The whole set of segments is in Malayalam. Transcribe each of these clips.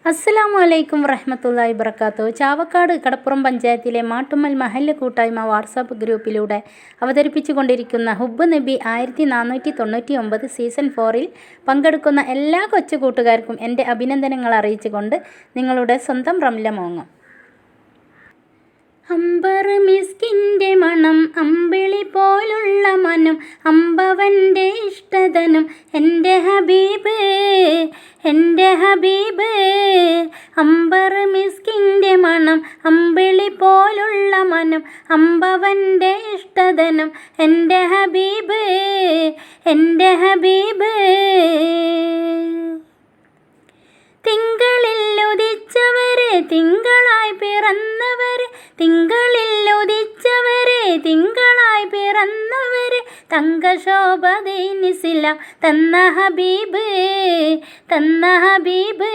അസ്സലാമു അലൈക്കും വറഹ്മത്തുള്ളാഹി വബറകാതുഹു. ചാവക്കാട് കടപ്പുറം പഞ്ചായത്തിലെ മാട്ടുമ്മൽ മഹല്ല് കൂട്ടായ്മ വാട്സാപ്പ് ഗ്രൂപ്പിലൂടെ അവതരിപ്പിച്ചുകൊണ്ടിരിക്കുന്ന ഹുബ്ബ് നബി 1499 സീസൺ 4-ൽ പങ്കെടുക്കുന്ന എല്ലാ കൊച്ചു കൂട്ടുകാർക്കും എൻ്റെ അഭിനന്ദനങ്ങൾ അറിയിച്ചുകൊണ്ട് നിങ്ങളുടെ സ്വന്തം റംല മോങ്ങം. അമ്പർ മിസ്കിൻ്റെ മണം, അമ്പിളി പോലുള്ള മനം, അമ്പവൻ്റെ ഇഷ്ടതനം, എൻ്റെ ഹബീബ് എൻ്റെ ഹബീബ്. അമ്പർ മിസ്കിൻ്റെ മണം, അമ്പിളി പോലുള്ള മനം, അമ്പവൻ്റെ ഇഷ്ടതനം, എൻ്റെ ഹബീബ് എൻ്റെ ഹബീബ്. തിങ്കളിൽ ഉദിച്ചവരെ തിങ്കളായി പിറന്നവരെ, തിങ്കളിൽ ഉദിച്ചവരെ തിങ്കളായി പിറന്നവരെ, തങ്കശോഭദീനിസ്ലാം തന്ന ഹബീബ് തന്ന ഹബീബ്.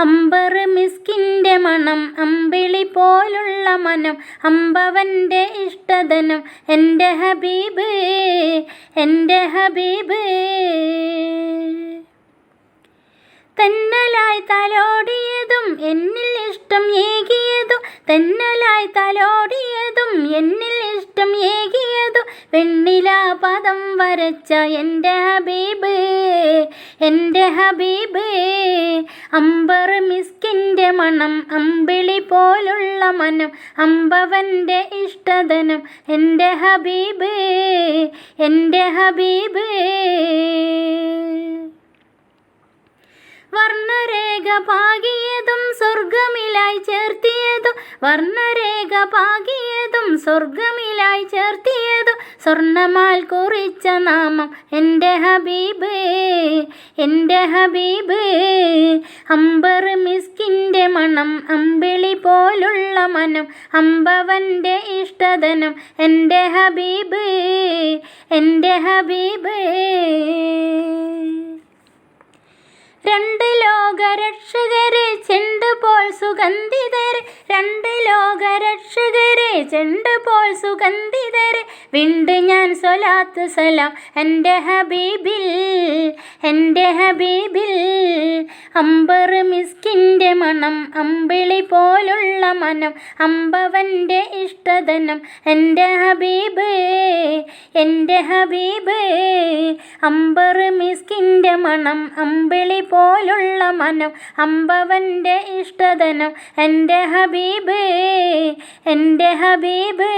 അമ്പർ മിസ്കിൻ്റെ മണം, അമ്പിളി പോലുള്ള മനം, അമ്പവൻ്റെ ഇഷ്ടതനം, എൻ്റെ ഹബീബ് എൻ്റെ ഹബീബ്. തെന്നലായി തലോടിയതും എന്നിൽ ഇഷ്ടം ഏകിയതും, തെന്നലായി തലോടിയതും എന്നിൽ ഇഷ്ടം ഏകിയതും, വെണ്ണിലാ പദം വരച്ച എൻ്റെ ഹബീബ് എൻ്റെ ഹബീബ്. അമ്പർ മിസ്കിൻ്റെ മണം, അമ്പിളി പോലുള്ള മനം, അമ്പവൻ്റെ ഇഷ്ടതനം, എൻ്റെ ഹബീബ് എൻ്റെ ഹബീബ്. വർണ്ണരേഖ പാകിയതും സ്വർഗമിലായി ചേർത്തിയതും, വർണ്ണരേഖ പാകിയതും സ്വർഗമിലായി ചേർത്തിയതും, സ്വർണ്ണമാൽ കുറിച്ച നാമം എൻ്റെ ഹബീബ് എൻ്റെ ഹബീബ്. അമ്പർ മിസ്കിൻ്റെ മണം, അമ്പിളി പോലുള്ള മനം, അമ്പവൻ്റെ ഇഷ്ടതനം, എൻ്റെ ഹബീബ് എൻ്റെ ഹബീബ്. രണ്ട് ലോകരക്ഷകരെ ചെണ്ടുപോൽ സുഗന്ധിതരെ, രണ്ട് ലോകരക്ഷകരെ ചെണ്ടുപോൽ സുഗന്ധിതരെ, വിണ്ട് ഞാൻ സ്വലാത്ത് സലാം എൻ്റെ ഹബീബിൽ എൻ്റെ ഹബീബിൽ. അമ്പർ മിസ്കിൻ്റെ മണം, അമ്പിളി പോലുള്ള മനം, അമ്പവൻ്റെ ഇഷ്ടതനം, എൻ്റെ ഹബീബ് എൻ്റെ ഹബീബ്. അമ്പർ മിസ്കിൻ്റെ മണം, അമ്പിളി പോലുള്ള മനം, അമ്പവൻ്റെ ഇഷ്ടതനം, എൻ്റെ ഹബീബ് എൻ്റെ ഹബീബ്.